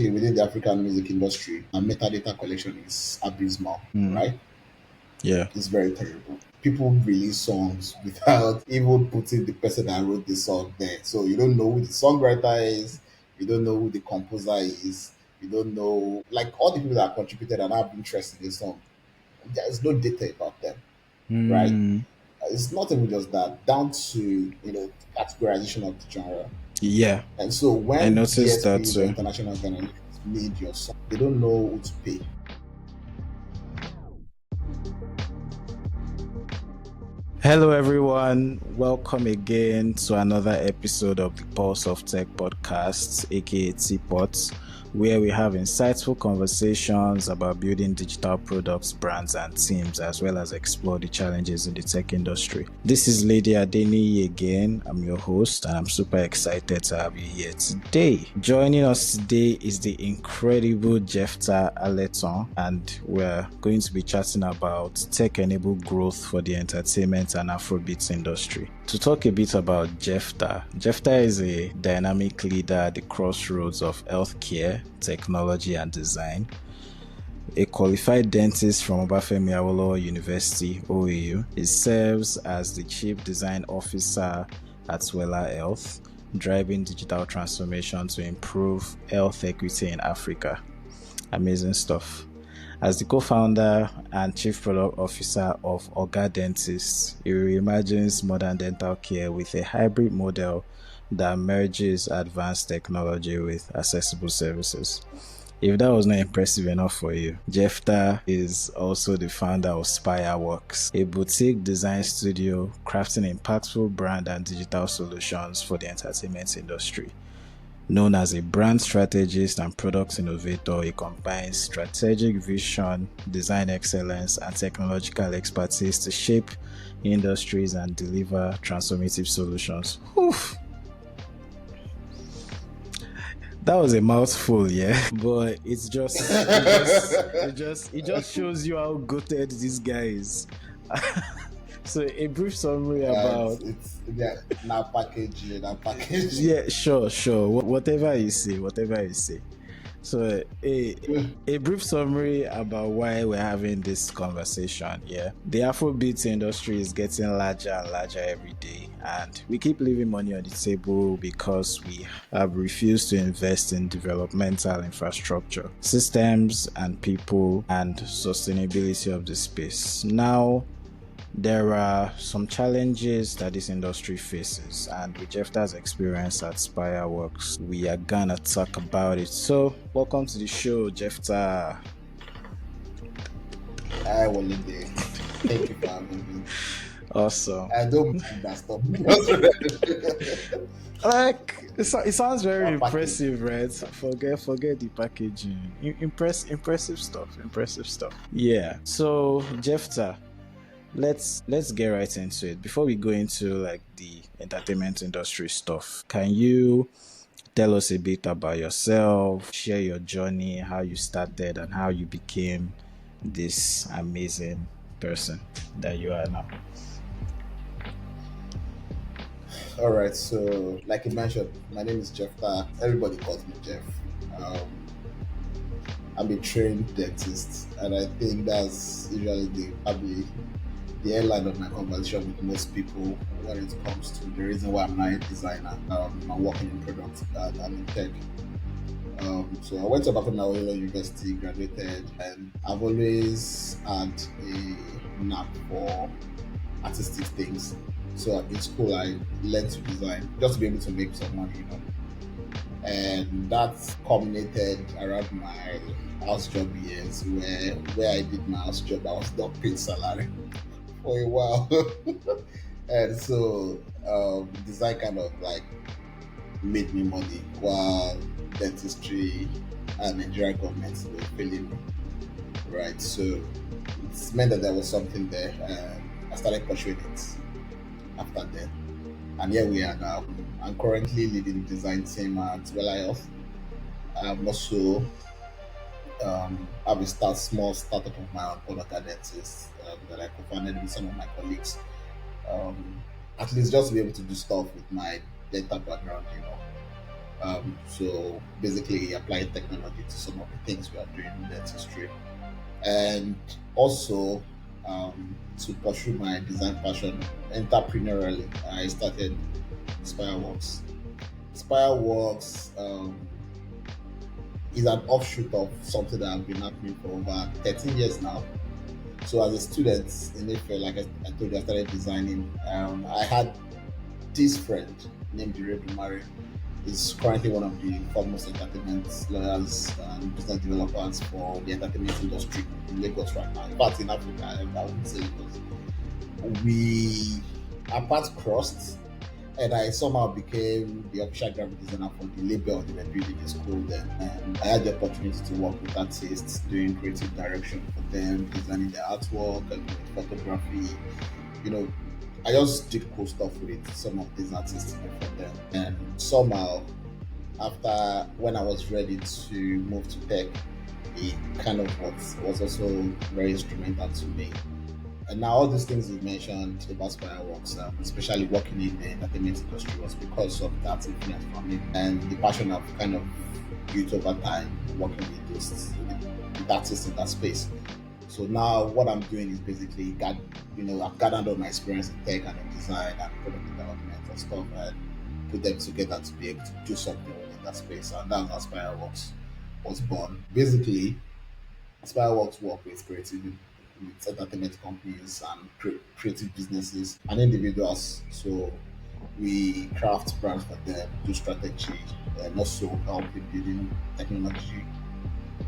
within the African music industry, and metadata collection is abysmal, Mm. right? Yeah. It's very terrible. People release songs without even putting the person that wrote the song there. So you don't know who the songwriter is, you don't know who the composer is, you don't know, like, all the people that contributed and have interest in the song. There's no data about them, right? Mm. It's not even just that, down to, categorization of the genre. Yeah. And so I when noticed that DSPs or too. international organizations need your song, they don't know who to pay. Hello, everyone. Welcome again to another episode of the Pulse of Tech podcast, aka Teapot, where we have insightful conversations about building digital products, brands, and teams, as well as explore the challenges in the tech industry. This is Lady Adeni again. I'm your host, and I'm super excited to have you here today. Joining us today is the incredible Jephthah Aletan, and we're going to be chatting about tech-enabled growth for the entertainment and Afrobeats industry. To talk a bit about Jephthah is a dynamic leader at the crossroads of healthcare, technology, and design. A qualified dentist from Obafemi Awolowo University, OAU, he serves as the Chief Design Officer at Wellahealth, driving digital transformation to improve health equity in Africa. Amazing stuff. As the co-founder and chief product officer of Ogadentist, he reimagines modern dental care with a hybrid model that merges advanced technology with accessible services. If that was not impressive enough for you, Jephthah is also the founder of Spirewox, a boutique design studio crafting impactful brand and digital solutions for the entertainment industry. Known as a brand strategist and product innovator, he combines strategic vision, design excellence, and technological expertise to shape industries and deliver transformative solutions. Oof. That was a mouthful, yeah. But it just shows you how goated this guy is. So a brief summary Yeah, about yeah, now package, now package. yeah, sure. Whatever you say. So a brief summary about why we're having this conversation. Yeah, the Afrobeats industry is getting larger and larger every day, and we keep leaving money on the table because we have refused to invest in developmental infrastructure, systems, and people, and sustainability of the space. Now, there are some challenges that this industry faces, and with Jephthah's experience at Spireworks, we are gonna talk about it. So, welcome to the show, Jephthah. I will leave there. Thank you for having me. Awesome. I don't mind that stuff. Like it sounds very Now package. impressive, right? Forget the packaging. Impressive stuff. Yeah. So, Jephthah, let's get right into it. Before we go into like the entertainment industry stuff, can you tell us a bit about yourself, share your journey, how you started, and how you became this amazing person that you are now? All right, so like you mentioned, my name is Jephthah. Everybody calls me Jeff. Um, I'm a trained dentist, and I think that's usually probably the airline of my conversation with most people when it comes to the reason why I'm not a designer. I'm working in product and I'm in tech. So I went to Obafemi Awolowo University, graduated, and I've always had a knack for artistic things. So in school, I learned to design just to be able to make some money. And that culminated around my house job years, where I did my house job, I was not paid salary for a while. And so design kind of like made me money while dentistry and Nigerian government were failing me. Right. So it's meant that there was something there, and I started pursuing it after that. And here we are now. I'm currently leading the design team at Wellahealth. I'm also have a small startup of my own called Ogadentist that I co-founded with some of my colleagues. Um, at least just to be able to do stuff with my data background. So basically, applying technology to some of the things we are doing in dentistry, and also to pursue my design passion entrepreneurially, I started Spirewox. Spireworks is an offshoot of something that I've been happening for over 13 years now. So as a student in April, like I told you, I started designing. I had this friend named Ire Mari. Is currently one of the foremost entertainment lawyers and business developers for the entertainment industry in Lagos right now. In fact, in Africa, I would say because we our paths crossed and I somehow became the official graphic designer for the label they were building in school then. And I had the opportunity to work with artists, doing creative direction for them, designing their artwork, and doing photography. You know, I just did cool stuff with some of these artists for them. And somehow, after when I was ready to move to tech, it kind of was also very instrumental to me. And now all these things you mentioned about Spireworks, especially working in the entertainment industry, was because of that influence from me and the passion I've kind of built over time working with those with artists in that space. So now what I'm doing is basically I've gathered all my experience in tech and in design and product development and stuff and put them together to be able to do something within that space. And that's how Spireworks was born. Basically, Spireworks work with entertainment companies and creative businesses and individuals. So we craft brands for them, do strategy, and also help in building technology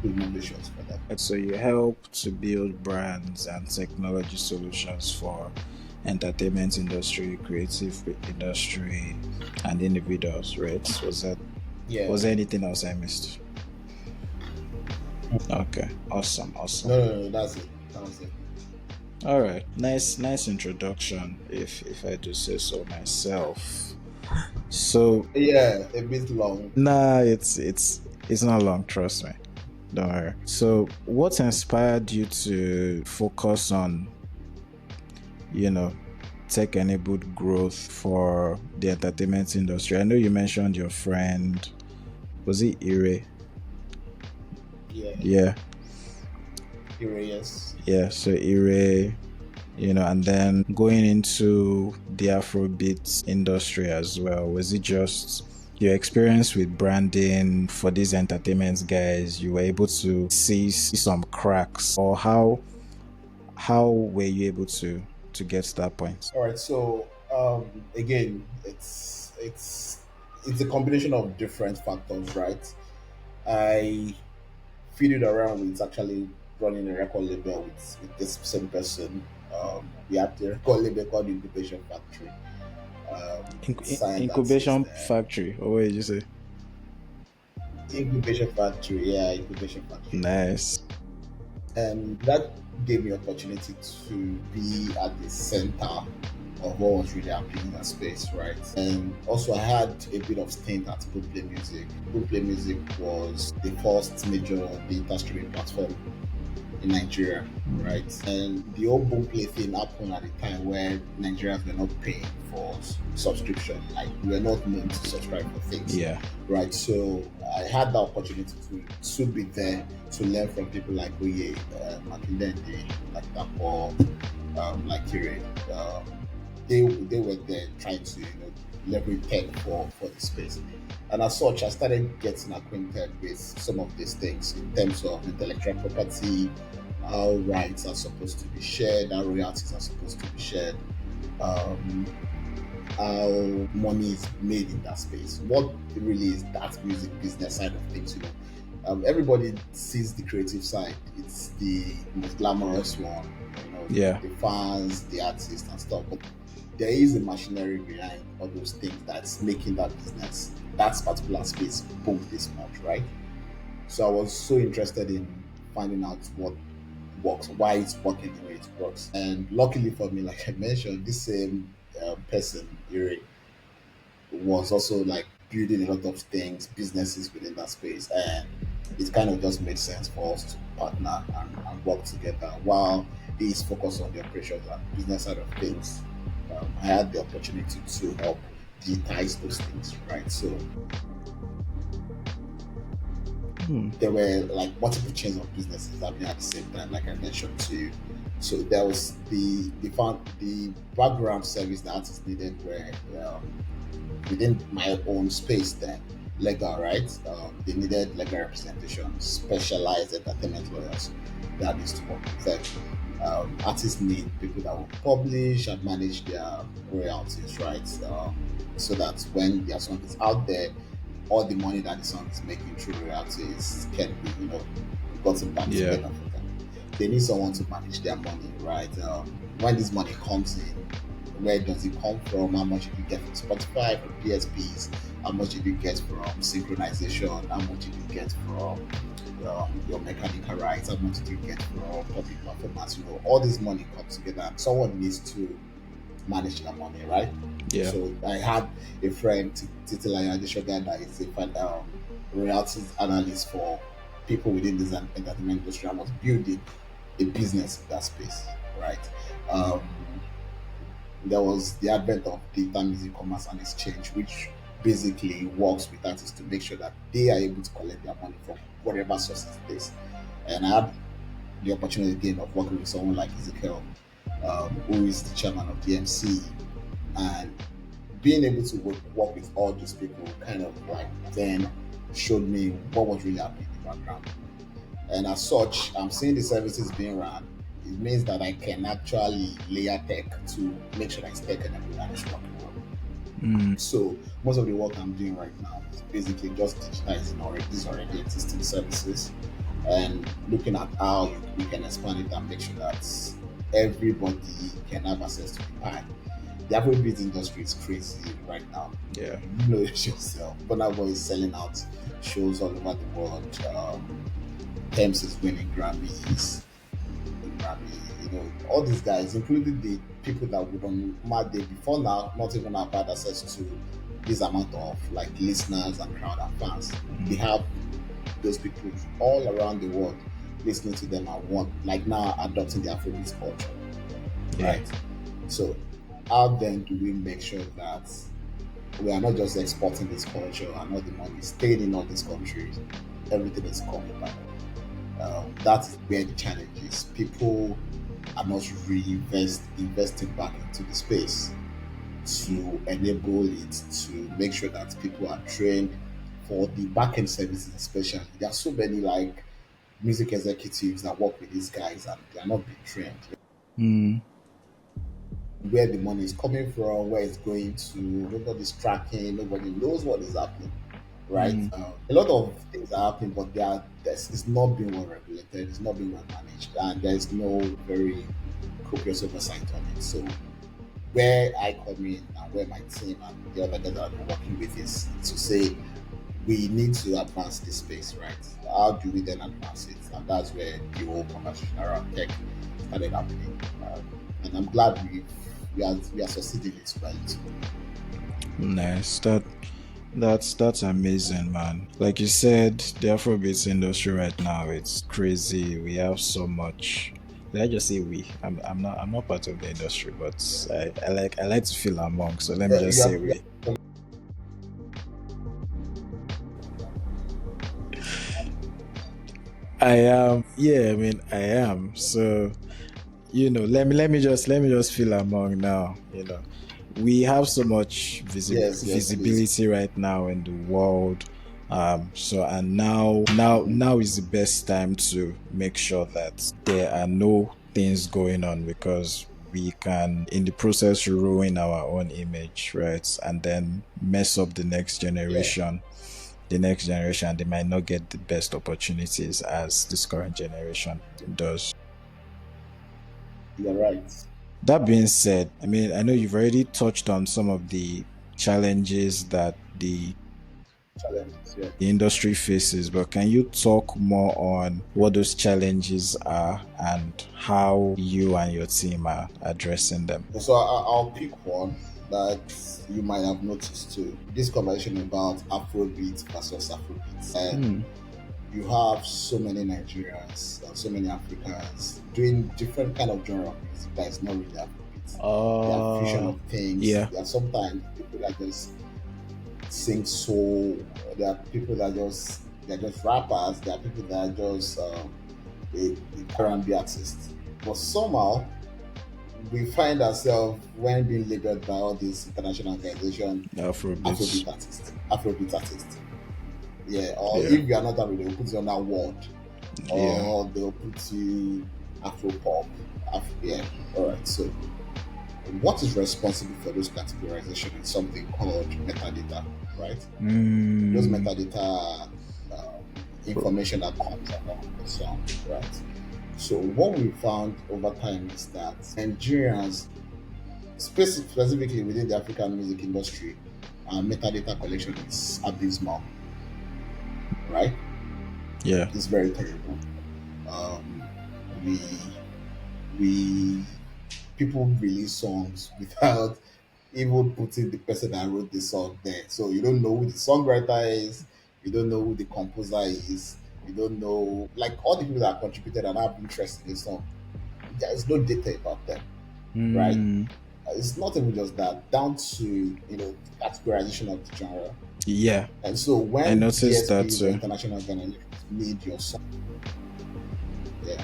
innovations for them. So you help to build brands and technology solutions for entertainment industry, creative industry, and individuals, right? Yeah. Was there anything else I missed? Okay, awesome, awesome. No, that's it. That was it. All right, nice introduction, if I do say so myself. So Yeah, a bit long. nah, it's not long. Trust me. Don't worry. So, what inspired you to focus on, tech-enabled growth for the entertainment industry? I know you mentioned your friend. Was it Ire? Yeah, Yeah, curious. yeah. So Ire, and then going into the Afrobeats industry as well. Was it just your experience with branding for these entertainment guys? You were able to see some cracks, or how were you able to get to that point? All right. So again, it's a combination of different factors, right? I fiddled around with actually running a record label with this same person. We have the record label called Incubation Factory. Signed artists Incubation there. factory, or what did you say? Incubation Factory, yeah, Incubation Factory. Nice. And that gave me opportunity to be at the center of what was really happening in that space, right? And also I had a bit of stint at Bootplay Music. Bootplay Music was the first major data streaming platform in Nigeria, right? And the whole Boomplay thing happened at a time where Nigerians were not paying for subscription. Like we were not known to subscribe for things, Yeah. right? So I had the opportunity to be there to learn from people like Oye, Makindende, like Dapo, like Kire. They were there trying to leverage tech for the space. And as such, I started getting acquainted with some of these things in terms of intellectual property, how rights are supposed to be shared, how royalties are supposed to be shared, um, how money is made in that space. What really is that music business side of things? Everybody sees the creative side. It's the most glamorous one. Yeah. The fans, the artists, and stuff. But there is a machinery behind all those things that's making that business, that particular space, boom this much, right? So I was so interested in finding out what works, why it's working the way it works. And luckily for me, like I mentioned, this same person, Iri, was also like building a lot of things, businesses within that space. And it kind of just made sense for us to partner and work together while he's focused on the operations and business side of things. I had the opportunity to help digitize those things, right? So there were like multiple chains of businesses happening at the same time, like I mentioned to you. So there was the background service that artists needed were within my own space then legal, right? They needed legal representation, specialized entertainment lawyers that needs to work with them. Artists need people that will publish and manage their royalties, right? So that when their song is out there, all the money that the song is making through royalties can be, gotten back Yeah. together for them. They need someone to manage their money, right? When this money comes in, where does it come from? How much did you get from Spotify, from PSPs? How much did you get from synchronization? How much did you get from your mechanical rights? How much did you get from public performance? All this money comes together, and someone needs to manage their money, right? Yeah. So I had a friend, Titilayo Adeshoga, that is a royalties analyst for people within this entertainment industry. I was building a business in that space, right? Um, there was the advent of data music commerce and exchange, which basically works with artists to make sure that they are able to collect their money from whatever sources it is. And I had the opportunity again of working with someone like Ezekiel, who is the chairman of DMC, and being able to work with all these people kind of like then showed me what was really happening in the background. And as such, I'm seeing the services being run. It means that I can actually layer tech to make sure that it's tech and everything is working well. So most of the work I'm doing right now is basically just digitizing these already existing services and looking at how we can expand it and make sure that everybody can have access to the pie. The Afrobeat industry is crazy right now. Yeah. You know it yourself. Burna Boy is selling out shows all over the world. Thames is winning Grammys. All these guys, including the people that would on Mad Day before now, not even have had access to this amount of like listeners and crowd and fans. They have those people all around the world listening to them and want like now adopting the Afrobeat culture. Yeah. Right. So how then do we make sure that we are not just exporting this culture and all the money is staying in all these countries, everything is coming back. That is where the challenge is. People are not investing back into the space to enable it, to make sure that people are trained for the back-end services especially. There are so many like music executives that work with these guys and they are not being trained. Where the money is coming from, where it's going to, nobody's tracking, nobody knows what is happening, right? A lot of things are happening, but it's not being well regulated, it's not being well managed, and there is no very copious oversight on it. So where I come in and where my team and the other guys that I'm working with is to say we need to advance this space, right? How do we then advance it? And that's where the whole conversation around tech started happening. And I'm glad we are succeeding it well too. Nice. That's amazing, man. Like you said, the Afrobeats industry right now, it's crazy. We have so much. Let I just say we. I'm not part of the industry, but I like to feel among. So let me just say we. I am. Yeah, I mean I am. So let me just feel among now. We have so much visibility please. right now in the world. So and now is the best time to make sure that there are no things going on, because we can in the process ruin our own image, right? And then mess up the next generation. The next generation, they might not get the best opportunities as this current generation does. You're right. That being said, I mean, I know you've already touched on some of the challenges that the industry faces, but can you talk more on what those challenges are and how you and your team are addressing them? So I'll pick one that you might have noticed too. This conversation about Afrobeat versus Afrobeats. And you have so many Nigerians and so many Africans doing different kind of genre of music that is not really Afrobeat. They are fusion of things. Yeah. There are sometimes people that just sing soul. There are people that just They're just rappers. There are people that are just a R&B artists. But somehow we find ourselves when being labeled by all these international organizations, Afrobeats. Afrobeat artists. Yeah, or Yeah. if you are not that, they'll put you on that word, Yeah. or they'll put you Afro pop. Yeah, all right. So, what is responsible for those categorization is something called metadata, right? Those Mm. metadata are information that comes along the song, right? So, what we found over time is that Nigerians, specifically within the African music industry, metadata collection is abysmal, right? Yeah. It's very terrible. Um, we we people release songs without even putting the person that wrote the song there. So you don't know who the songwriter is, you don't know who the composer is, you don't know like all the people that contributed and have interest in the song. There's no data about them, right? Mm. It's not even just that, down to categorization of the genre. Yeah. And so I when noticed that DSPs or too. international organizations need your song, yeah,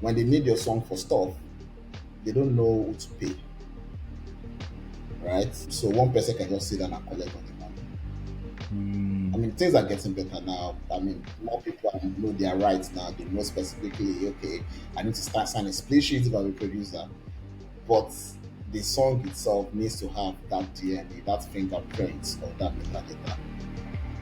when they need your song for stuff, they don't know who to pay, right? So one person can just sit down and collect all the money. I Mm. mean, things are getting better now. I mean, more people know their rights now. They know specifically, okay, I need to start signing split sheets if I'm a producer. But the song itself needs to have that DNA, that fingerprint of that metadata.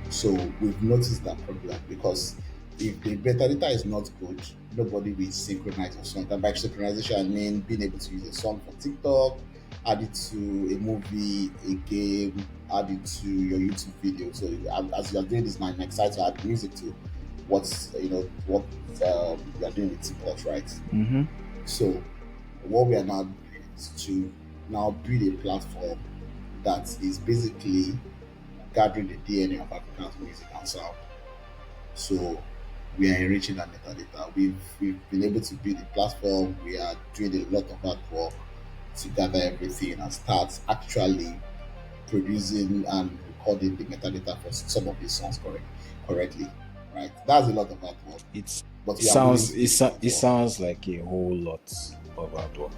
So we've noticed that problem because if the metadata is not good, nobody will synchronize your song. And by synchronization, I mean being able to use a song for TikTok, add it to a movie, a game, add it to your YouTube video. So as you are doing this now, I'm excited to add music to what you are doing with TikTok, right? Mm-hmm. So what we are now doing is to now build a platform that is basically gathering the DNA of African music and sound. So we are enriching that metadata. We've been able to build a platform. We are doing a lot of hard work to gather everything and start actually producing and recording the metadata for some of these songs correctly. Right? That's a lot of hard work. It's But it we are willing sounds to it, do the so- hard it work. sounds like a whole lot of hard work.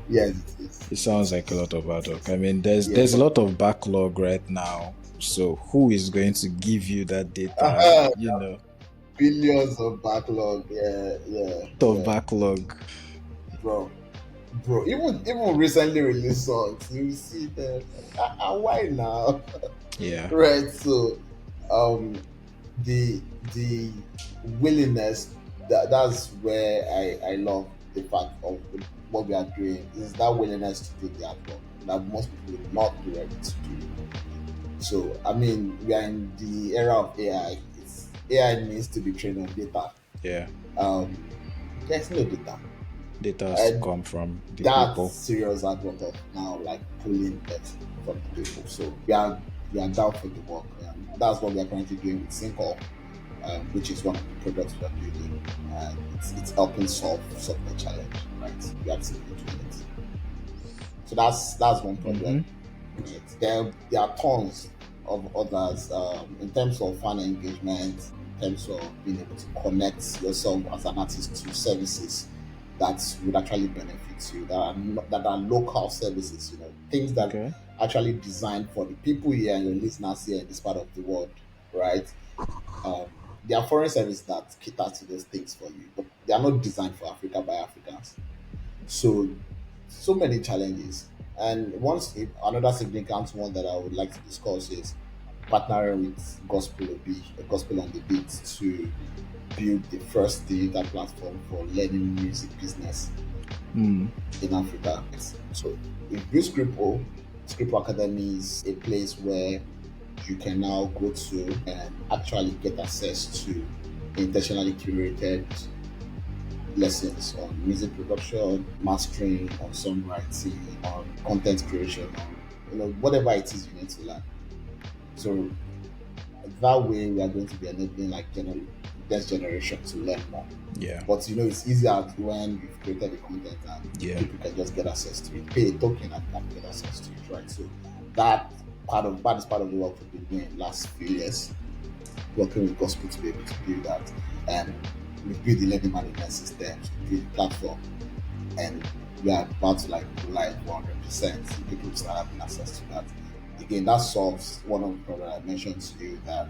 Yes, it It is. sounds It like a is. lot of hard It work. is. I mean, there's Yeah, there's a but lot of backlog right now. So who is going to give you that data? billions of backlog. Yeah, yeah, Of yeah, backlog. bro. Bro, even recently released songs, you see them. Why now? Yeah. Right. So, um, the willingness, that's where I love the fact of what we are doing, is that willingness to do the artwork that most people will not be ready to do. So I mean, we are in the era of AI. AI needs to be trained on data. Yeah. Um, there's no data. Data has to And come from the that's people. serious advert of now like pulling it from the people. So we are down for the work. That's what we are currently doing with Syncol, which is one of the products we are building. It's helping solve the challenge, right? We are actively doing it. So that's one Mm-hmm. problem. Right? There are tons of others in terms of fan engagement, in terms of being able to connect yourself as an artist to services that would actually benefit you, that are local services, things that Okay. actually designed for the people here and your listeners here in this part of the world, right? Um, there are foreign services that cater to those things for you, but they are not designed for Africa by Africans. So many challenges. And another significant one that I would like to discuss is partnering with Gospel on the Beat to build the first digital platform for learning music business Mm. in Africa. So with Blue Scrippo Academy is a place where you can now go to and actually get access to intentionally curated lessons on music production, mastering, on songwriting, on content creation, on whatever it is you need to learn. So that way we are going to be enabling like next generation to learn more. Yeah. But it's easier when you've created the content and Yeah. people can just get access to it, pay a token and can get access to it, right? So that is part of the work we've been doing last few years. working with gospel to be able to build that. And we build the learning management system, we build the platform, and we are about to like go live 100%. People will start having access to that. Again, that solves one of the problems I mentioned to you, that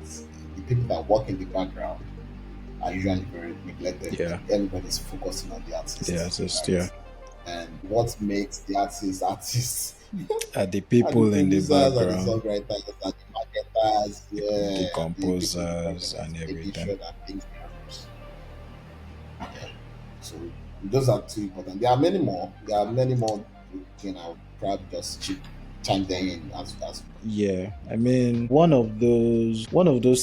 the people that work in the background are usually very neglected. Yeah. Everybody's focusing on the Yeah, artists, just right? yeah. And what makes the artists artists Are the are the people in the producers, are the background, songwriters, are the marketers, the yeah, the people in the front composers office and making everything. sure that things happen. Yeah. So those are two important. There are many more. There are many more. I'll probably just chime them in as Yeah, I mean, one of those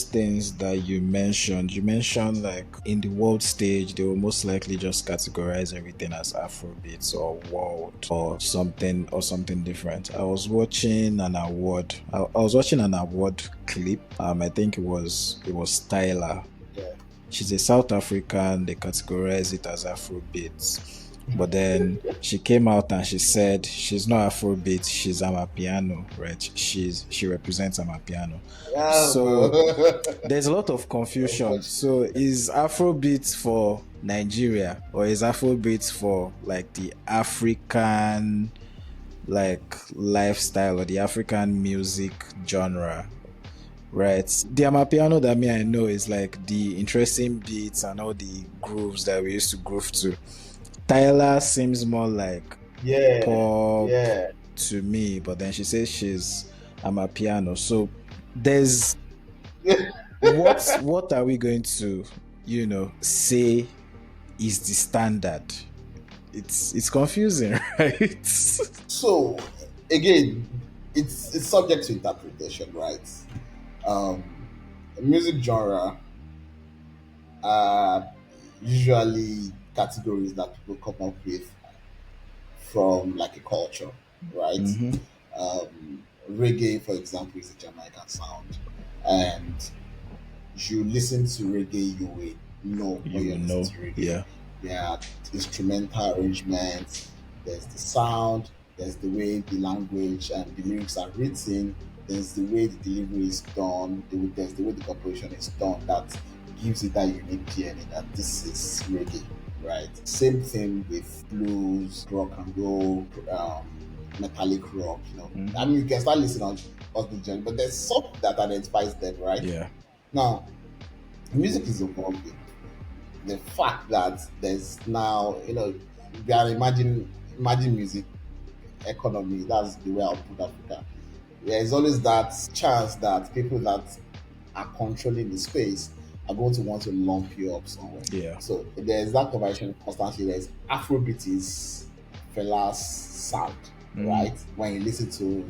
things that you mentioned like in the world stage, they will most likely just categorize everything as Afrobeats or world or something different. I was watching an award clip. I think it was Tyler. yeah. She's a South African. They categorize it as Afrobeats. But then she came out and she said she's not Afrobeat, she's Amapiano, right? She represents Amapiano. Yeah, So bro. there's a lot of confusion. So Unfortunately. is Afrobeat for Nigeria or is Afrobeat for like the African like lifestyle or the African music genre? Right. The Amapiano that me I know is like the interesting beats and all the grooves that we used to groove to. Tyler seems more like Yeah, pop yeah. to me, but then she says she's Amapiano. So there's what are we going to, say is the standard? It's confusing, right? So again, it's subject to interpretation, right? Um, music genre are usually categories that people come up with from like a culture, right? Mm-hmm. Reggae, for example, is a Jamaican sound, and you listen to reggae, you will know You when you will listen know. to reggae. Yeah. There are instrumental arrangements, there's the sound, there's the way the language and the lyrics are written, there's the way the delivery is done, there's the way the composition is done that gives it that unique DNA that this is reggae, right? Same thing with blues, rock and roll, metallic rock, I Mm-hmm. mean, you can start listening on the genre, but there's something that identifies them, right? Yeah. Now, music is evolving. The fact that there's now, we are imagine music economy. That's the way I'll put Africa. There is always that chance that people that are controlling the space are going to want to lump you up somewhere. Yeah. So there's that conversation constantly. There's Afrobeat is Fela's sound, Mm, right? When you listen to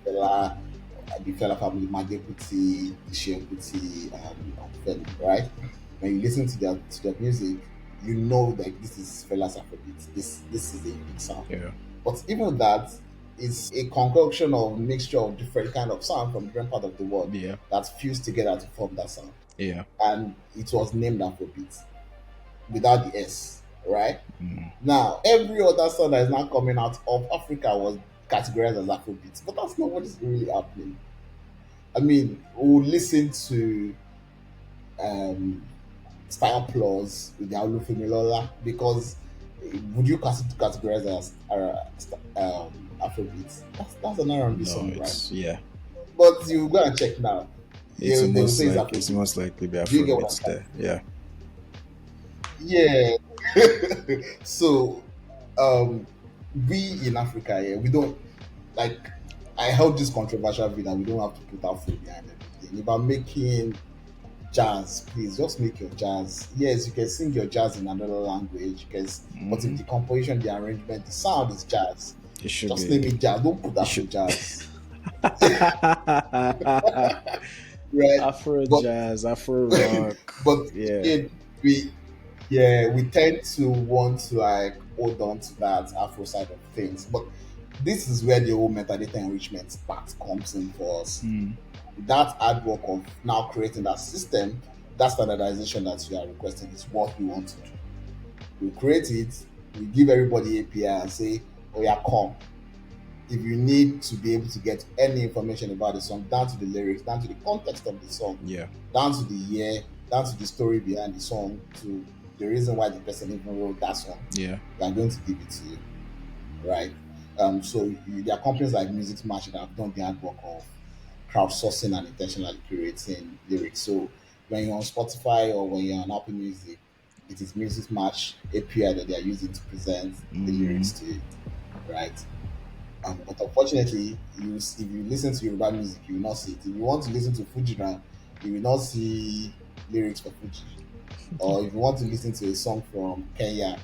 Fela, the Fela family, Madebuti, Ishebuti, right? When you listen to their music, you know that this is Fela's Afrobeat. This is a unique sound. yeah. But even that is a concoction of mixture of different kind of sound from different part of the world Yeah. that fused together to form that sound. Yeah. And it was named Afrobeat without the S, right? Mm, Now, every other song that is now coming out of Africa was categorized as Afrobeat, but that's not what is really happening. I mean, we'll listen to um, Style Plus with the Olufemilola because would you categorize as Afrobeat? That's an R&B no, song, right? it's yeah. But you go and check now. It's They will most say it's like it's Afrobeat. most likely be Do you get what I'm Afrobeats trying there. to say? Yeah. Yeah. So, um, we in Africa, yeah, we don't like. I held this controversial view that we don't have to put our foot behind everything. If I'm making jazz, please just make your jazz. Yes, you can sing your jazz in another language, because but if Hmm. the composition, the arrangement, the sound is jazz, It should just be. name it jazz. Don't put It Afro should. jazz, right? Afro But jazz, Afro rock. but Yeah. again, we yeah, we tend to want to like hold on to that Afro side of things. But this is where the whole metadata enrichment part comes in for us. Mm, That hard work of now creating that system, that standardization that you are requesting is what we want to do. We create it, we give everybody API and say, oh yeah, come. if you need to be able to get any information about the song, down to the lyrics, down to the context of the song, Yeah. down to the year, down to the story behind the song, to the reason why the person even wrote that song, Yeah. they are going to give it to you, right? There are companies like Music Match that have done the hard work of crowdsourcing and intentionally curating lyrics. So when you're on Spotify or when you're on Apple Music, it is Music Match API that they are using to present the lyrics to you, right? But unfortunately, if you listen to Yoruba music, you will not see it. If you want to listen to Fuji now, you will not see lyrics for Fuji. Or if you want to listen to a song from Kenya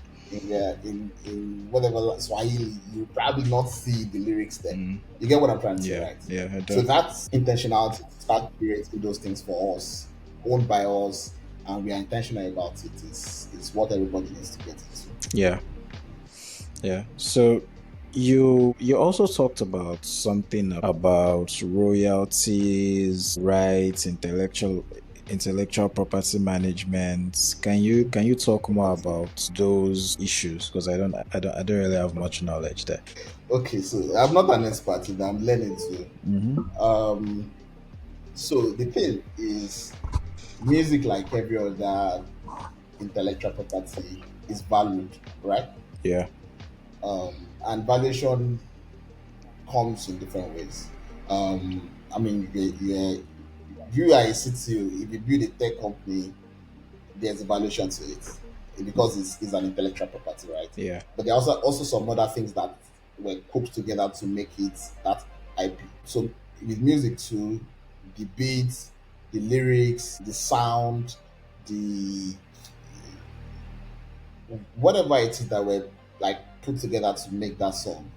in whatever Swahili, you will probably not see the lyrics there. You get what I'm trying to say, Yeah. right? Yeah. I So do. that's intentional to start creating those things for us, owned by us, and we are intentional about it. It's what everybody needs to get into. Yeah. Yeah. So you also talked about something about royalties, rights, intellectual property management. Can you talk more about those issues? Because I don't really have much knowledge there. Okay, so I'm not an expert in that. I'm learning to. Mm-hmm. Um, so the thing is, music, like every other intellectual property, is valued, right? Yeah. And valuation comes in different ways. I mean, you are a CTO. If you build a tech company, there's a valuation to it because it's an intellectual property, right? Yeah. But there are also some other things that were cooked together to make it that IP. So with music too, the beats, the lyrics, the sound, the whatever it is that were like put together to make that song,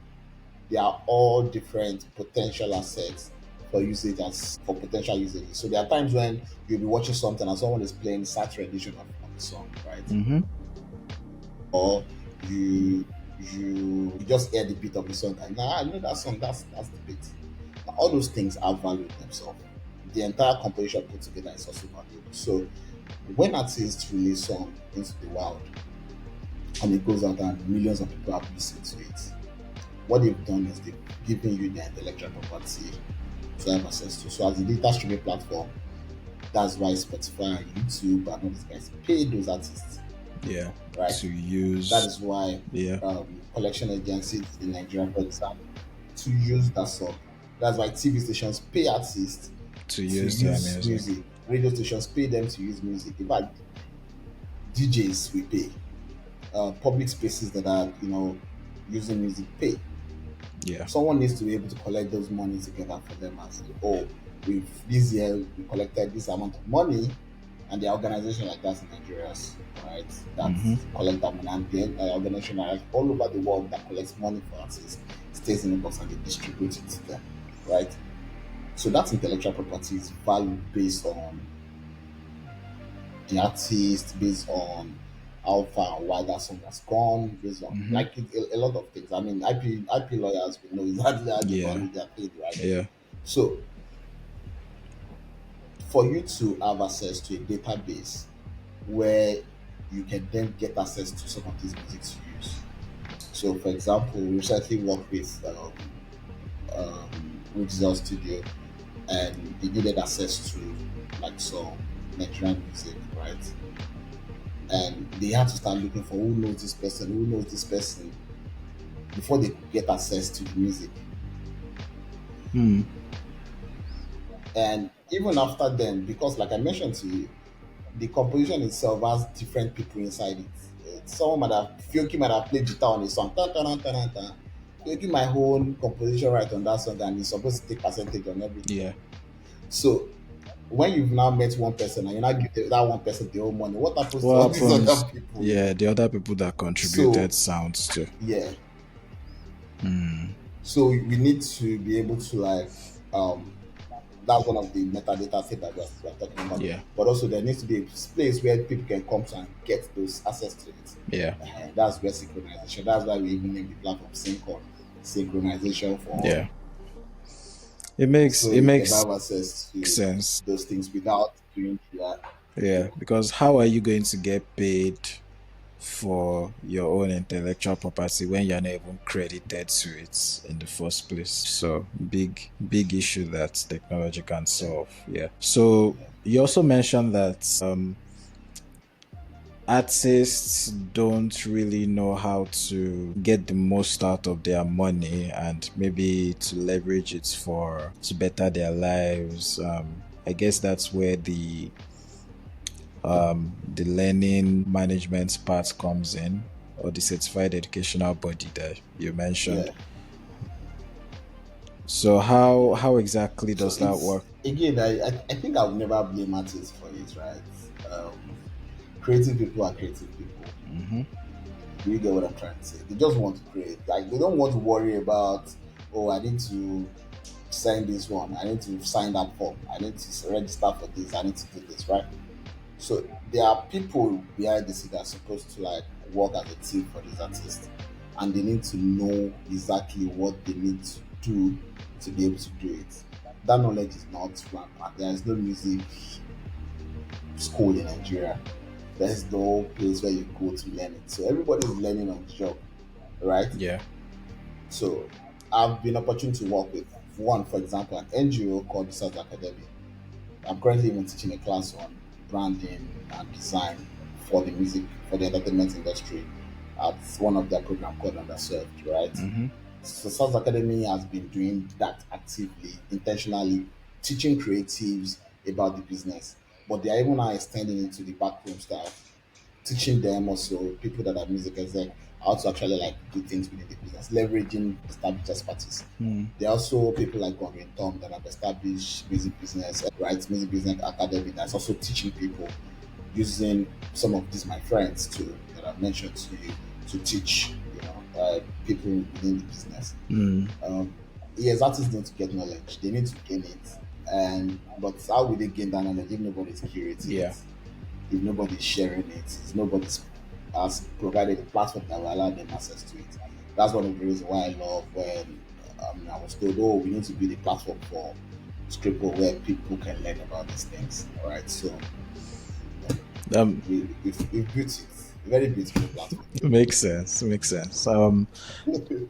they are all different potential assets for usage as for potential usage. So there are times when you'll be watching something and someone is playing such rendition of the song, right? Mm-hmm. Or you you just hear the beat of the song and I know that song, that's the beat. Now, all those things are valued themselves. The entire composition put together is also valuable. So when artists release song into the world and it goes out and millions of people have listened to it, what they've done is they've given you the intellectual property to have access to. So as a data streaming platform, that's why Spotify and YouTube and all these guys pay those artists, Yeah. right? To That use. is why Yeah. collection agencies in Nigeria, for example, to use that song. That's why TV stations pay artists To to use their use music. music. Radio stations pay them to use music. In fact, DJs we pay. Public spaces that are using music pay. Yeah. Someone needs to be able to collect those money together for them and say, oh, we've this year we collected this amount of money, and the organization like that in Nigeria, right? That Mm-hmm. collect that money, and the organization like all over the world that collects money for artists stays in the box and they distribute it to them, right? So that intellectual property is valued based on the artist, based on how far and wide that song has gone, based on Mm-hmm. like a lot of things. I mean, IP lawyers will know exactly how the Yeah. value they are paid, right? Yeah. So for you to have access to a database where you can then get access to some of these music to use. So, for example, we recently worked with Zell Studio, and they needed access to like some Nigerian music, right? And they had to start looking for who knows this person, before they could get access to the music. Hmm. And even after then, because like I mentioned to you, the composition itself has different people inside it. Someone Fioki might have played guitar on a song. Ta, ta, ta, ta, ta, ta. Fioki my own composition right on that song, and he's supposed to take percentage on everything. Yeah. So when you've now met one person and you now give that one person the whole money, what happens to all What these happens? other people? Yeah, the other people that So contributed sounds too. yeah, Hmm. so we need to be able to like that's one of the metadata things that we're talking about. Yeah. But also there needs to be a place where people can come to and get those access to it. Yeah. That's where synchronization. That's why we even name the platform synchronization for all. Yeah. It makes So it you can makes have access to sense. those things without doing that. Yeah, because how are you going to get paid for your own intellectual property when you're not even credited to it in the first place. So big issue that technology can Yeah, solve. Yeah. So yeah, you also mentioned that artists don't really know how to get the most out of their money and maybe to leverage it for to better their lives. I guess that's where the learning management part comes in, or the certified educational body that you mentioned. yeah. So how exactly So does that it's work? again, I think I would never blame artists for it, right? Creative people are creative people. Hmm. Do you get what I'm trying to say? They just want to create. Like they don't want to worry about, oh, I need to sign this one, I need to sign that form, I need to register for this, I need to do this, right? So there are people behind the scene that are supposed to like work as a team for these artists, and they need to know exactly what they need to do to be able to do it. That knowledge is not rampant. There is no music school in Nigeria. There's no place where you go to learn it. So everybody's learning on the job, right? Yeah. So I've been opportunity to work with one, for example, an NGO called the South Academy. I'm currently even teaching a class on branding and design for the music for the entertainment industry at one of their program called Underserved, right? Hmm. So South Academy has been doing that actively, intentionally, teaching creatives about the business. But they are even now extending it to the backroom staff, teaching them also people that are music exec how to actually like do things within the business, leveraging established expertise. Mm. There are also people like Godwin Tom that have established music business, right? Music business academy that's also teaching people using some of these my friends too that I've mentioned to you to teach, people within the business. Mm. Um, yes, artists need to get knowledge. They need to gain it. And but how will they gain that knowledge if nobody's curating Yeah. it? If nobody's sharing it, if nobody's has provided a platform that will allow them access to it. That's one of the reasons why I love when I was told, oh, we need to build a platform for Scribble where people can learn about these things. All right, so Um, we've built it. A very beautiful platform. Makes sense. Makes sense.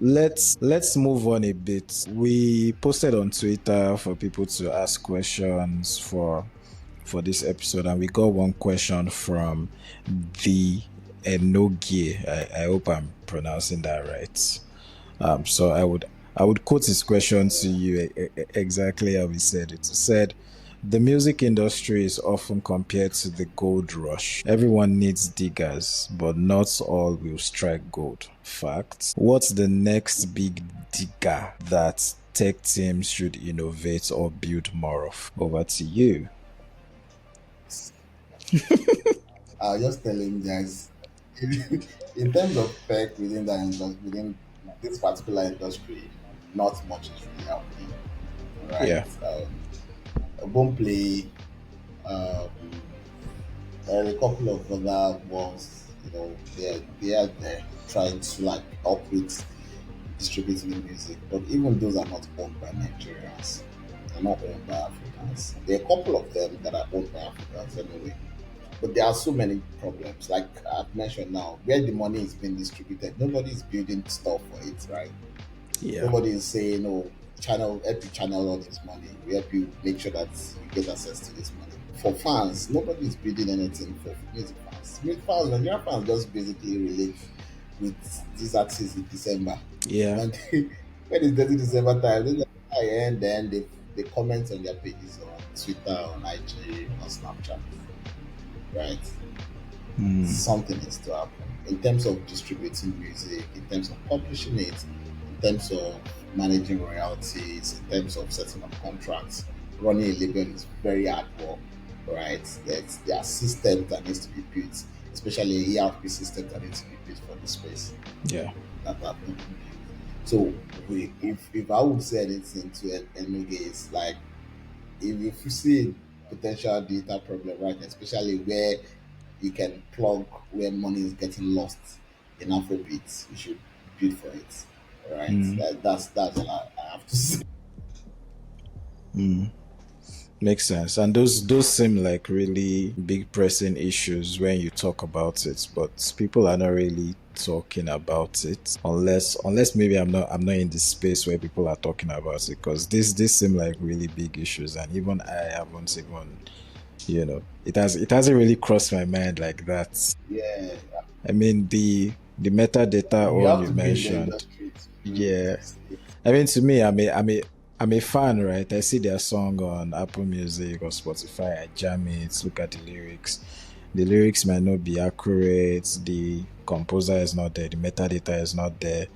Let's move on a bit. We posted on Twitter for people to ask questions for this episode, and we got one question from the Enogie. I hope I'm pronouncing that right. So I would quote his question to you exactly how he said it. He said, "The music industry is often compared to the gold rush. Everyone needs diggers, but not all will strike gold. Fact. What's the next big digger that tech teams should innovate or build more of?" Over to you. I'll just tell him guys, in terms of tech within this particular industry, not much is really happening. Right? Yeah. Boomplay, um, and a couple of other ones, they are there trying to like operate distributing the music, but even those are not owned by Nigerians. They're not owned by Africans. There are a couple of them that are owned by Africans anyway. But there are so many problems. Like I've mentioned now, where the money is being distributed, nobody is building stuff for it, right? Yeah. Nobody is saying, "Oh, help you channel all this money. We help you make sure that you get access to this money." For fans, nobody is building anything for music fans. Music fans, Nigerian fans just basically relate with these artists in December. Yeah. When when it's getting December time, they just and then they comment on their pages on Twitter, on IG, on Snapchat, right? Mm. Something needs to happen in terms of distributing music, in terms of publishing it, in terms of managing royalties, in terms of setting up contracts. Running a label is very hard work, right? There are systems that needs to be built, especially a ERP system that needs to be built for this space Yeah. that have not been built. So if I would say anything to Enuge is like if you see potential data problem, right, especially where you can plug where money is getting lost in Afrobeats, you should bid for it. Right? Mm. That's all I have to say. Mm. Makes sense. And those seem like really big pressing issues when you talk about it, but people are not really talking about it unless maybe I'm not in the space where people are talking about it, because this seem like really big issues, and even I haven't even, it hasn't really crossed my mind like that. Yeah, I mean, the metadata you one have you to be in the mentioned. industry to really Yeah. see it. I mean, to me, I'm a fan, right? I see their song on Apple Music or Spotify. I jam it, look at the lyrics. The lyrics might not be accurate. The composer is not there. The metadata is not there,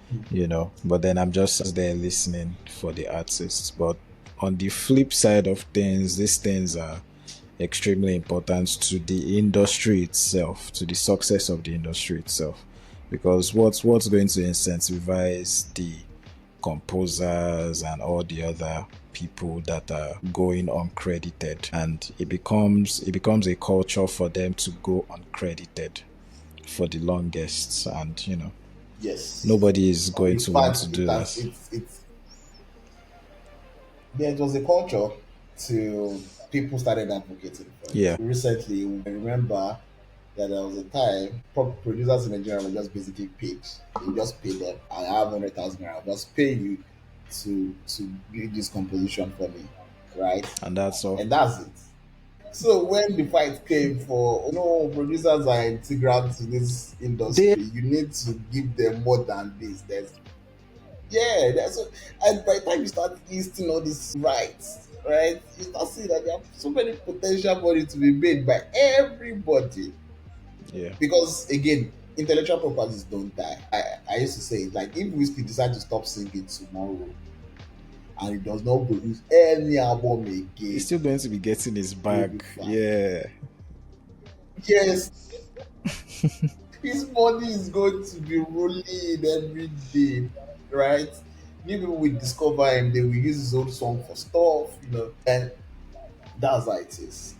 But then I'm just there listening for the artists. But on the flip side of things, these things are extremely important to the industry itself, to the success of the industry itself, because what's going to incentivize the composers and all the other people that are going uncredited, and it becomes a culture for them to go uncredited for the longest, and Yes. nobody is going In to want to fact, it do has that. it's yeah, it was a culture till people started advocating for it. Yeah. Recently, I remember that there was a time producers in Nigeria were just basically paid. They just pay them. I have 100,000 naira. I'll just pay you to do this composition for me, right? And that's all. And that's it. So when the fight came for, producers are integral to this They industry, you need to give them more than this. And by the time you start listing all these rights, right, you start seeing that there are so many potential money to be made by everybody. Yeah. Because again, intellectual properties don't die. I used to say it like, if Whiskey decides to stop singing tomorrow and he does not produce any album He's again, still going to be getting his he'll be bag. fine. Yeah. Yes, his money is going to be rolling in every day, right? New people will discover him, they will use his old song for stuff, and that's how it is,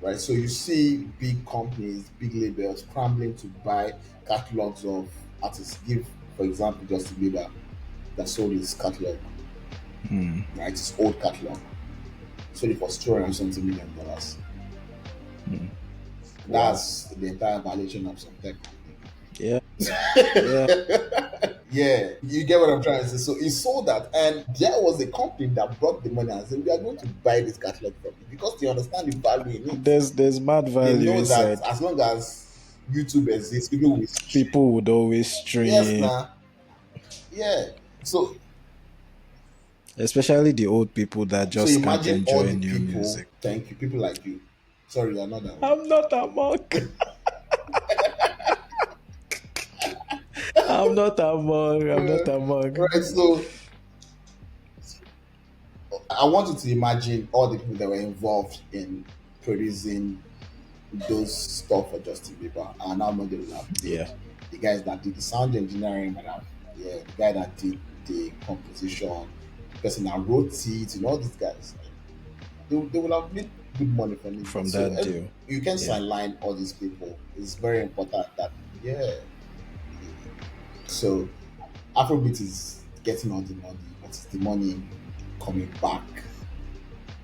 right? So you see big companies, big labels scrambling to buy catalogs of artists. Give, for example, Justin Bieber that sold his catalog, Hmm. right? His old catalog, sold it for $270 million. Hmm. Wow. That's the entire valuation of some tech Yeah. Yeah. Yeah, you get what I'm trying to say. So he sold that, and there was a company that brought the money and said, "We are going to buy this catalog from you because they understand the value in it. There's mad They value know that inside. as long as YouTube exists, people will stream." People would always Yes, stream, now, yeah. So, especially the old people that so just can't imagine all enjoy the new people. music. Thank you, people like you. Sorry, you're not that one. I'm not a monk. I'm not a monk. I'm not a monk. Right. So I want you to imagine all the people that were involved in producing those stuff for Justin Bieber and how much they will have made. Yeah. The guys that did the sound engineering, yeah, the guy that did the composition, the person that wrote it, all these guys, they will have made good money from it. From So that deal. you can Yeah. sideline all these people. It's very important that, yeah. So Afrobeat is getting all the money, but it's the money coming back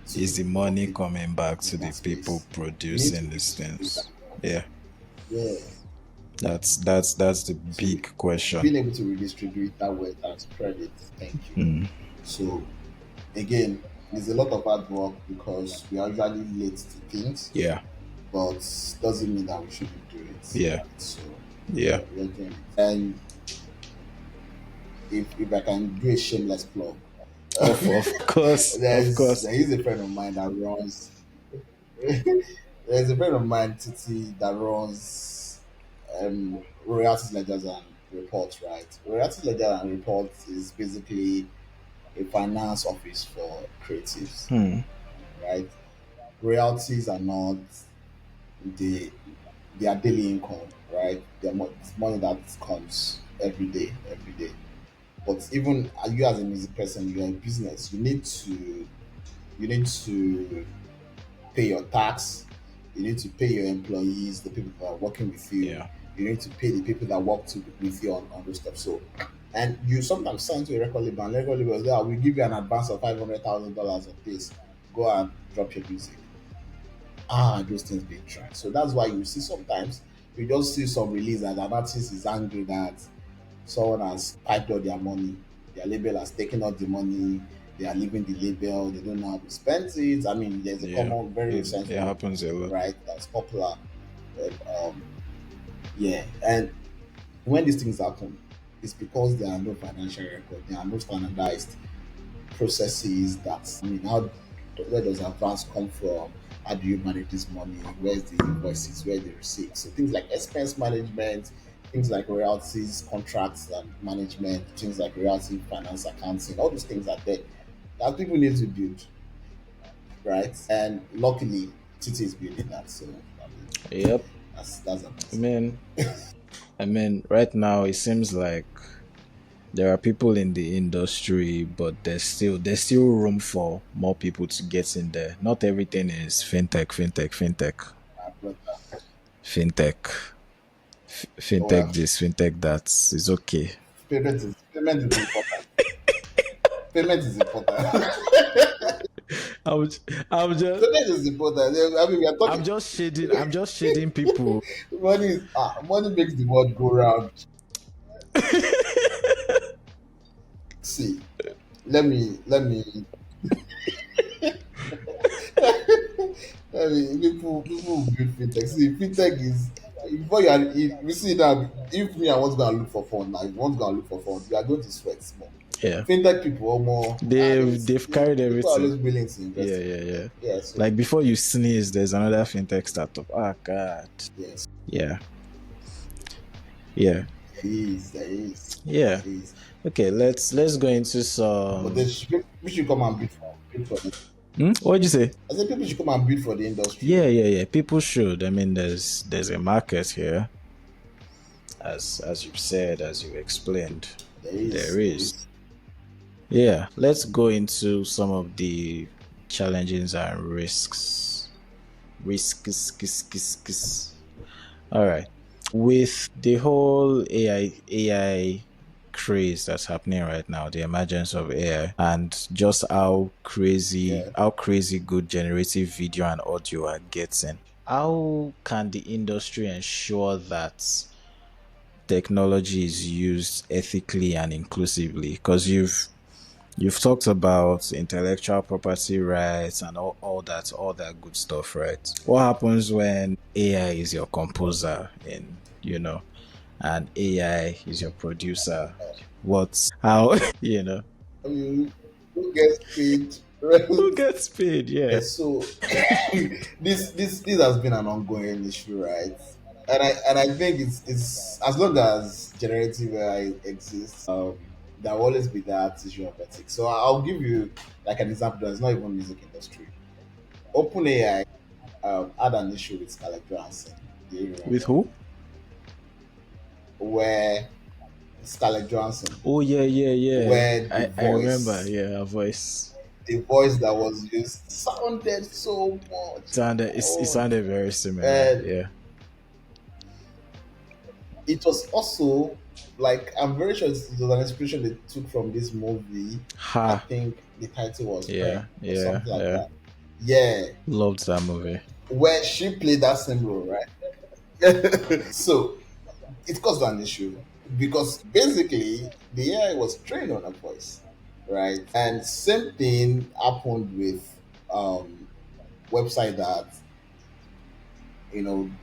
to Is the the people money in, coming back to in the that people space. You need to producing these redistribute that things? wealth. Yeah. Yeah. That's the So big question. being able to redistribute that wealth and spread it, thank you. Hmm. So again, there's a lot of hard work because we are usually late to things, Yeah. but doesn't mean that we shouldn't do it, Yeah. right? So Yeah. we're doing it. And if I can do a shameless plug, Of course. Of course. there is a friend of mine that runs. There's a friend of mine, Titi, that runs royalties ledgers and reports, right? Royalties ledger and reports is basically a finance office for creatives, Hmm. right? Royalties are not the their daily income, right? It's money that comes every day. But even you as a music person, you're in business, you need to pay your tax, you need to pay your employees, the people that are working with you, Yeah. you need to pay the people that work with you on those stuff. So, and you sometimes sign to a record label, and record label say, "Ah, we give you an advance of $500,000 of this." go and drop your music. Those things being tracked. So that's why you see sometimes you just see some release that an artist is angry that someone has piped all their money. Their label has taken all the money. They are leaving the label. They don't know how to spend it. I mean, there's a Yeah, common, very recent it one, happens a lot. right? That's popular. Um, yeah, and when these things happen, it's because there are no financial record. There are no standardized processes. That I mean, how where does advance come from? How do you manage this money? Where's the invoices? Where the receipts? So things like expense management, things like royalties, contracts and management, things like royalty finance accounting, all these things are there that people need to build, right? And luckily, TT is building that. So I mean, Yep. that's I amazing. mean, right now it seems like there are people in the industry, but there's still room for more people to get in there. Not everything is But fintech, fintech well, this, fintech that. Is okay. payment is important. Payment is important. I'm, I'm just, Payment is important. I mean, we are talking. I'm just shading people. Money makes the world go round. See, let me people will build fintech. See, fintech is before you are we see now. If me I want to go and look for fund now, if you want to go and look for fund, you are going to sweat small. Yeah, Fintech people are more they've carried people are everything. always willing to invest Yeah, in yeah, fintech. yeah. Yeah, so Like before you sneeze, there's another fintech startup. Ah, God. yes, Yeah, yeah, there yeah. is. Okay, let's go into But some. we should come and bid for it. What'd you say? I said people should come and bid for the industry. Yeah, Oh. yeah, yeah. People should. I mean, there's a market here, as you've said, as you explained. There There is. is. Yeah, let's go into some of the challenges and risks. Risks. All right. With the whole AI craze that's happening right now, the emergence of AI, and just Yeah. how crazy good generative video and audio are getting, how can the industry ensure that technology is used ethically and inclusively? Because you've talked about intellectual property rights and all that good stuff, right? What happens when AI is your composer in, and AI is your producer? What's how you know I mean, who gets paid? who gets paid? Yeah, Yeah, so this has been an ongoing issue, right? And I think it's as long as generative AI exists, there will always be that issue of ethics. So I'll give you like an example that's not even music industry. OpenAI had an issue with Scarlett Johansson. Do you with remember? who? Where Scarlett Johansson, Oh yeah, yeah, yeah. where I remember. Yeah, her voice the voice that was used sounded so much. it God. sounded very similar. And Yeah. it was also like I'm very sure it was an inspiration they took from this movie. I Ha. think the title was Her Yeah, or yeah, something like yeah. that. Yeah, Loved that movie. where she played that same role, right? So it caused an issue because basically the AI was trained on a voice, right? And same thing happened with website that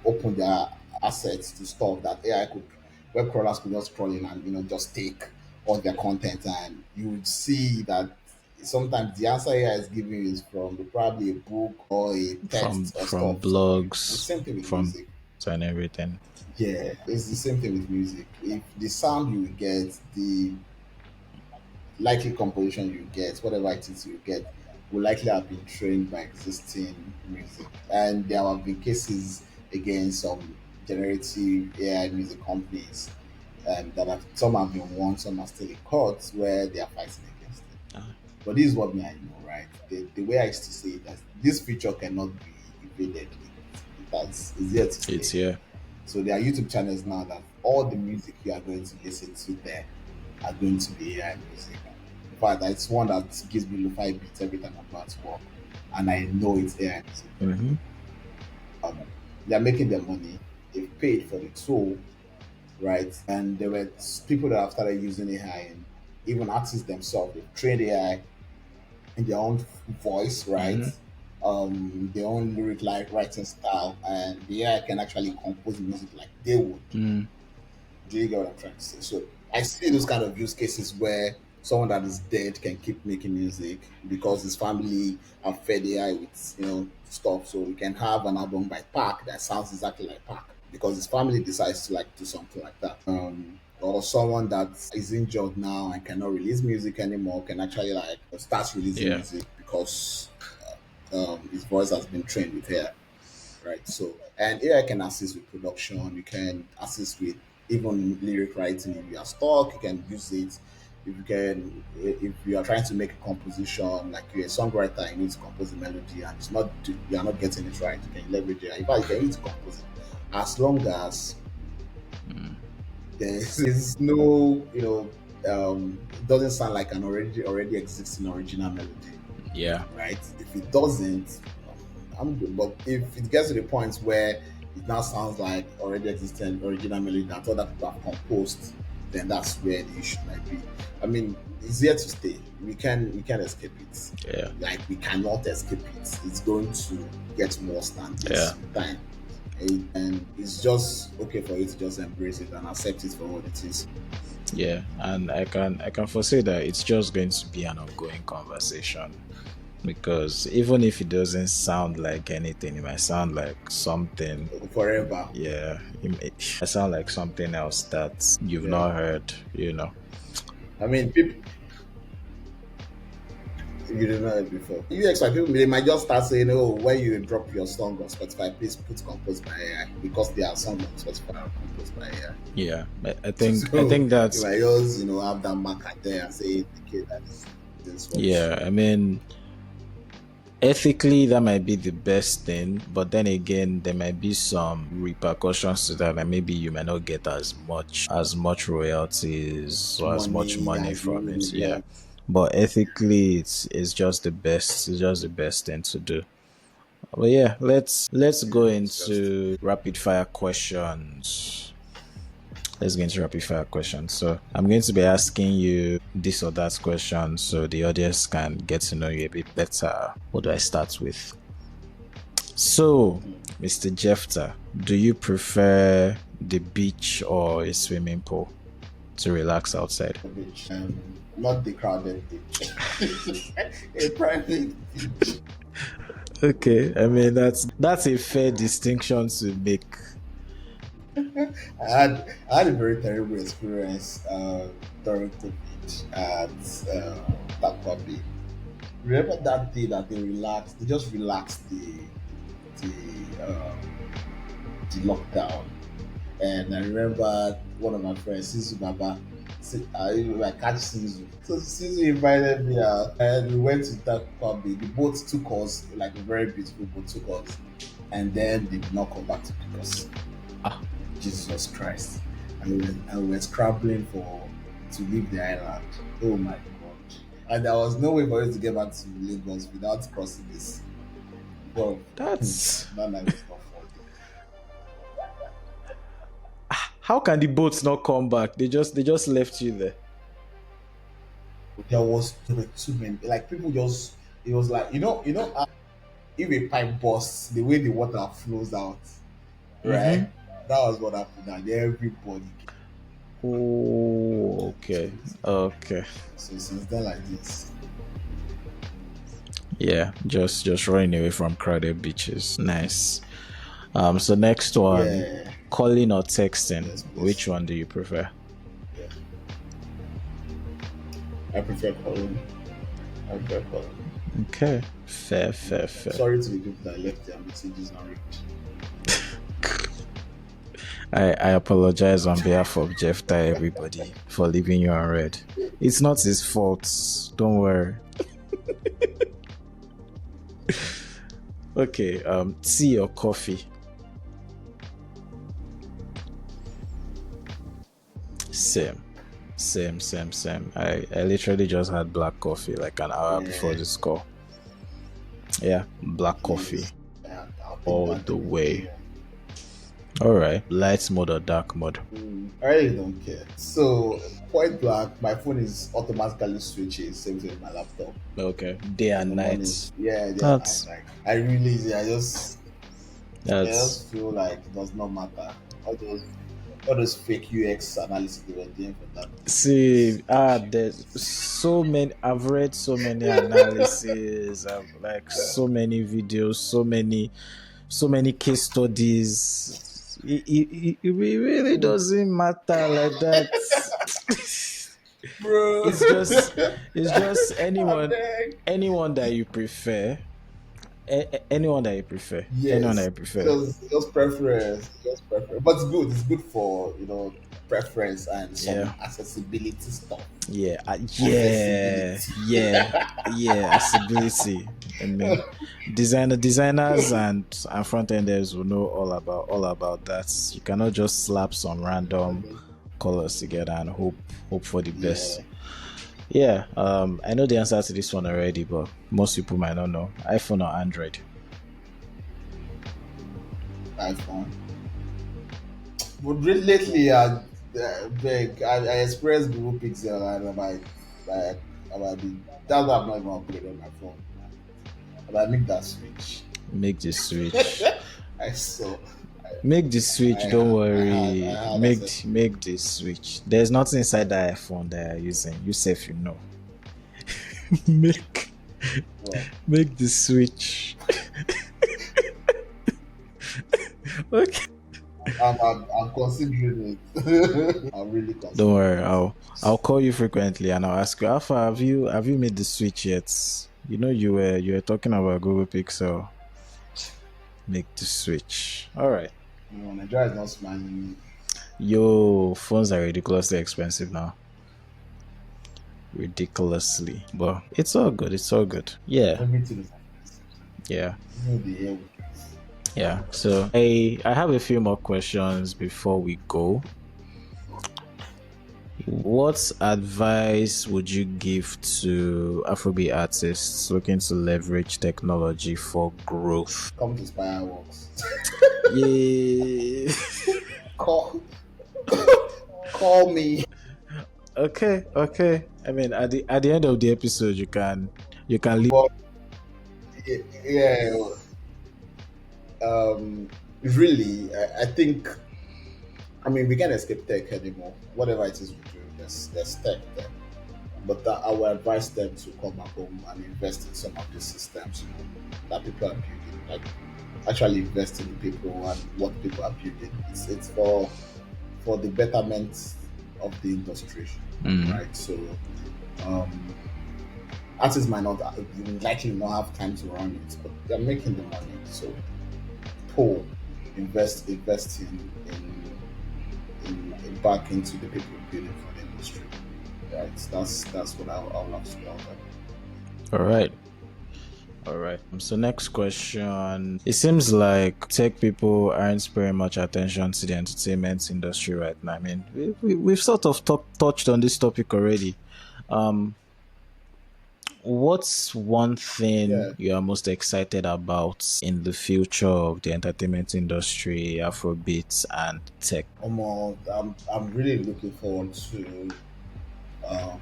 open their assets to stuff that AI could web crawlers could just crawl in and just take all their content, and you would see that sometimes the answer AI is giving you is from probably a book or a From text or stuff. So the blogs, same thing with from music. and everything. Yeah, it's the same thing with music. If the sound you get, the likely composition you get, whatever it is you get, will likely have been trained by existing music. And there have been cases against some generative AI music companies that have some have been won, some are still in court where they are fighting against it. Ah, But this is what me I know, right? The way I used to say it, that this feature cannot be evaded. It's here to it's stay. here. So there are YouTube channels now that all the music you are going to listen to there are going to be AI music. In fact, it's one that gives me lo-fi beats every time I go to work. and I know it's AI. Mm-hmm. They're making their money. They've paid for the tool, right? And there were people that have started using AI, and even artists themselves. They've trained AI in their own voice, right? Mm-hmm. Their own lyric like writing style, and the AI can actually compose music like they would. Mm. Do you get what I'm trying to say? So I see those kind of use cases where someone that is dead can keep making music because his family have fed AI with stuff. So we can have an album by Park that sounds exactly like Park because his family decides to like do something like that. Or someone that is injured now and cannot release music anymore can actually like start releasing Yeah. music because his voice has been trained with AI, right? So, and AI can assist with production. You can assist with even lyric writing. If you are stuck, you can use it. If you are trying to make a composition, like you're a songwriter, you need to compose a melody, and you are not getting it right. You can leverage it. In fact, you can use to compose it, as long as Mm. there's no, it doesn't sound like an already existing original melody, Yeah. right? If it doesn't, I'm good. But if it gets to the point where it now sounds like already existing original melody that other people have composed, then that's where the issue might be. I mean, it's here to stay. We can't escape it. Yeah. Like we cannot escape it. It's going to get worse than Yeah. this with time. And it's just okay for you to just embrace it and accept it for what it is. Yeah. And I can foresee that it's just going to be an ongoing conversation. Because even if it doesn't sound like anything, it might sound like something. Forever. Yeah, it might sound like something else that you've Yeah. not heard. I mean, people, you didn't know it before. You expect people, they might just start saying, "Oh, when you drop your song on Spotify, please put composed by AI," because there are songs on Spotify that are composed by AI. Yeah, I think I So think you that's might just, have that marker there and say, "Okay, this is what." yeah. I mean, ethically, that might be the best thing, but then again, there might be some repercussions to that, and maybe you may not get as much royalties or as much Money money as you from it. would, Yeah, yeah. but ethically, it's just the best. It's just the best thing to do. But yeah, let's go It's just into rapid fire questions. Let's get into rapid fire questions. So I'm going to be asking you this or that question so the audience can get to know you a bit better. What do I start with? So, Mr. Jephthah, do you prefer the beach or a swimming pool to relax outside? a beach, not the crowded beach, a private beach. Okay, I mean that's a fair distinction to make. I had a very terrible experience during COVID at Takwa Bay. Remember that day that they just relaxed the the lockdown. And I remember one of my friends, Sisu Baba, I catch Sisu. So Sisu invited me out, and we went to Takwa Bay. The boat took us, like a very beautiful boat took us, and then they did not come back to pick us. Ah, Jesus Christ. And we were scrambling to leave the island. Oh my God. And there was no way for us to get back to Lagos without crossing this. God, that's that night was not fun. how can the boats not come back? They just left you there. There were too many. Like people just, it was like, if a pipe bursts, the way the water flows out, Mm-hmm. right? That was what happened. And everybody Oh, okay. came. Okay. So since then, like this. Yeah, just running away from crowded beaches. Nice. So next one, Yeah. calling or texting. Yes, Which please. one do you prefer? Yeah. I prefer calling. I prefer calling. Okay. Fair, fair, fair. Sorry to the people that left their messages unread. I apologize on behalf of Jephthah, everybody, for leaving you unread. It's not his fault. Don't worry. Okay. Tea or coffee? Same. Same. I literally just had black coffee like an hour before Yeah. this call. Yeah, black coffee Please. all I'll the take the way. A1. All right, light mode or dark mode? I really don't care. So point blank, my phone is automatically switches, same thing with my laptop. Okay, day In and the night. mornings, yeah, they are night. That's Like I really, I that's just feel like it does not matter. All those, all those fake UX analysis they were doing for that see. is shit. There's so many. I've read so many analyses. I've like so many videos, so many case studies. It really doesn't matter like that. Bro, it's just it's just I beg. anyone that you prefer. Anyone that you prefer. Anyone that Yes, you prefer. just preference, just preference. But it's good. It's good for preference and Yeah. some accessibility stuff. Yeah, Accessibility. yeah. Accessibility. I mean, designers and front enders will know all about that. You cannot just slap some random colors together and hope for the best. Yeah, Yeah, I know the answer to this one already, but most people might not know. iPhone or Android? iPhone. But lately, I experienced Google Pixel and I might be that's why I'm not even upgrading my phone. I might make that switch. Make the switch. I saw. Make the switch. Don't I worry. had access. Make the switch. There's nothing inside that iPhone that you're using. You safe, you know. make Well, make the switch. Okay. I'm considering it. I'm really Don't considering worry. it. I'll call you frequently and I'll ask you, Alpha, have you made the switch yet? You know you were talking about Google Pixel. Make the switch. All right. Nigeria is not smiling. Yo, phones are ridiculously expensive now. Ridiculously, but it's all good. It's all good. Yeah, Everything is expensive. yeah, The air. yeah. So I have a few more questions before we go. What advice would you give to Afrobeat artists looking to leverage technology for growth? Come to Spirewox. Yeah. Call call me. Okay, okay. I mean, at the end of the episode, you can leave. But yeah, really, I think we can't escape tech anymore. Whatever it is we do, there's tech there. But that I will advise them to come back home and invest in some of these systems that people are building. Like actually invest in people and what people are building. It's for the betterment of the industry, Mm, right? So um, artists might not likely not have time to run it, but they're making the money. So pull, invest in back into the people building for the industry. Right. That's what I'll love to tell them. all right. All right. So next question. It seems like tech people aren't paying much attention to the entertainment industry right now. I mean, we've sort of touched on this topic already. Um, what's one thing Yeah. you are most excited about in the future of the entertainment industry, Afrobeats, and tech? I'm really looking forward to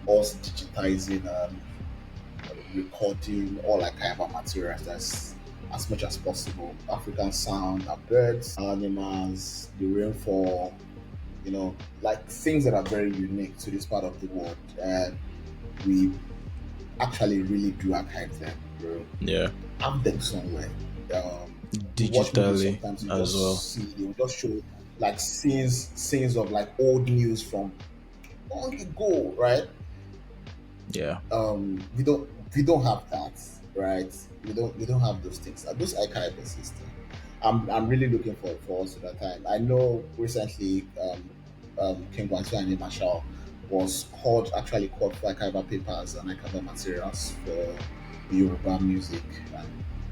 us digitizing and recording all our kind of materials that's as much as possible. African sound, our birds, our animals, the rainfall, like things that are very unique to this part of the world. And we actually really do archive them, bro. Yeah, Have them somewhere. You watch movies digitally sometimes, you as well. just see, they will just show like scenes of like old news from long ago, right? Yeah, We don't have that, right? We don't have those things. Those archival system. I'm really looking for us to that time. I know recently King Gwansu and Marshall was called for archival papers and archival materials for the Yoruba music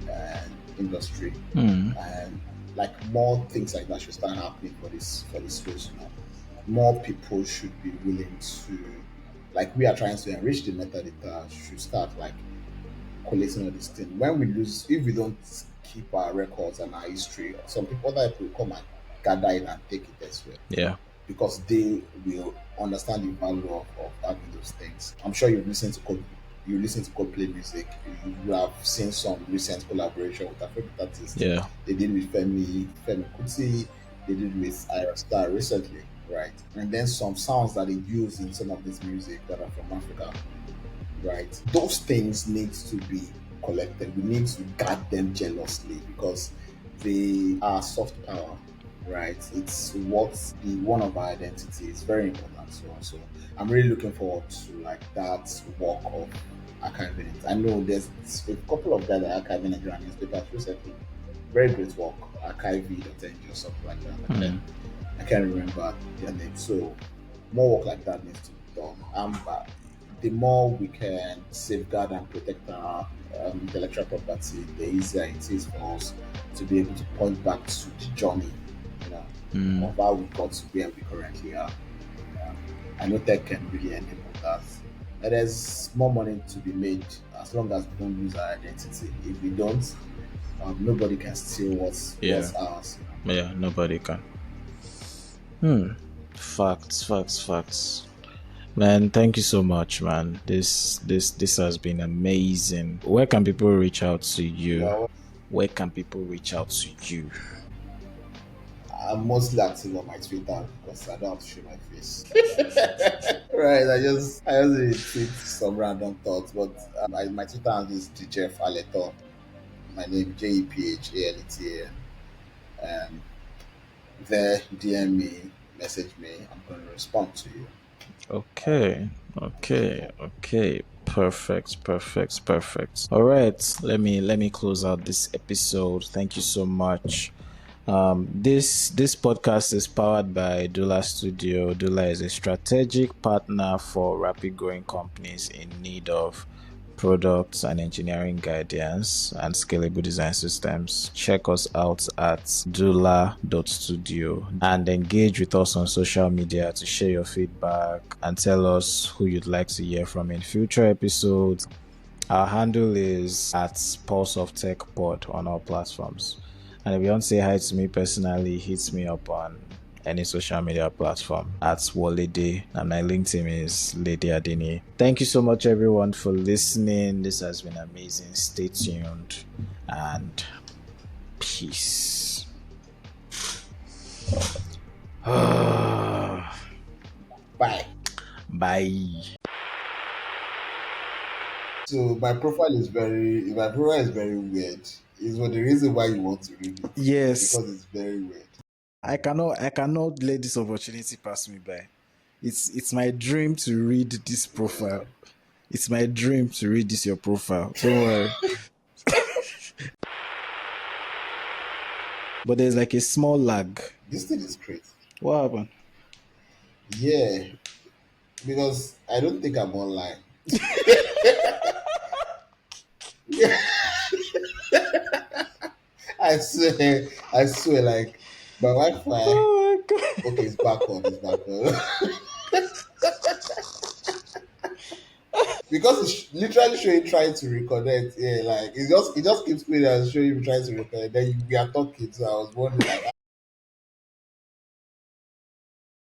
and industry, mm, and like more things like that should start happening for this space. More people should be willing to, like we are trying to enrich the metadata, should start like collating all these things. When we lose, if we don't keep our records and our history, some people, other people will come and gather it and take it as well Yeah. because they will understand the value of having those things. I'm sure you listen to Coldplay music. You have seen some recent collaboration with African artists. Yeah. They did with Femi Kuti. They did with Ira Star recently, right? And then some sounds that they use in some of this music that are from Africa, right? Those things need to be collected. We need to guard them jealously because they are soft power, right? It's what the one of our identity is very important. So I'm really looking forward to like that work of archiving it. I know there's a couple of guys that are archiving Nigerian newspapers recently. Very great work, archive.ng or something like that. Mm. I can't remember their name. So more work like that needs to be done. The more we can safeguard and protect our intellectual property, the easier it is for us to be able to point back to the journey, you know, Mm. of how we got to where we currently are. Um, I know tech can really enable that. And there's more money to be made as long as we don't lose our identity. If we don't, nobody can steal Yeah. what's ours. Yeah. Nobody can. Hmm. Facts. Facts. Facts. Man, thank you so much, man. This has been amazing. Where can people reach out to You you? know, Where can people reach out to you? I'm mostly active on my Twitter because I don't have to show my face. Right, I just really tweet some random thoughts, but my Twitter handle is the Jeff Aletan. My name Jephthah. Um, there, DM me, message me. I'm going to respond to you. Okay. Okay. Okay. Perfect. Perfect. Perfect. All right. Let me close out this episode. Thank you so much. This podcast is powered by Dula Studio. Dula is a strategic partner for rapid growing companies in need of products and engineering guidance and scalable design systems. Check us out at dula.studio and engage with us on social media to share your feedback and tell us who you'd like to hear from in future episodes. Our handle is at Pulse of Tech Pod on all platforms. And if you want to say hi to me personally, hit me up on any social media platform at Walede, and my LinkedIn is Lady Adini. Thank you so much, everyone, for listening. This has been amazing. Stay tuned and peace. Bye. Bye. So my profile is very weird. Is what the reason why you want to read it Yes, because it's very weird. I cannot let this opportunity pass me by. It's my dream to read this profile. It's my dream to read this your profile. Don't worry. But there's like a small lag. This thing is crazy. What happened? Yeah, because I don't think I'm online. I swear, like my Wi-Fi. Oh my god. Okay, it's back on. It's back on. Because it's literally showing trying to reconnect. Yeah, like it just keeps playing and showing you trying to reconnect. Then we are talking. So I was wondering, like,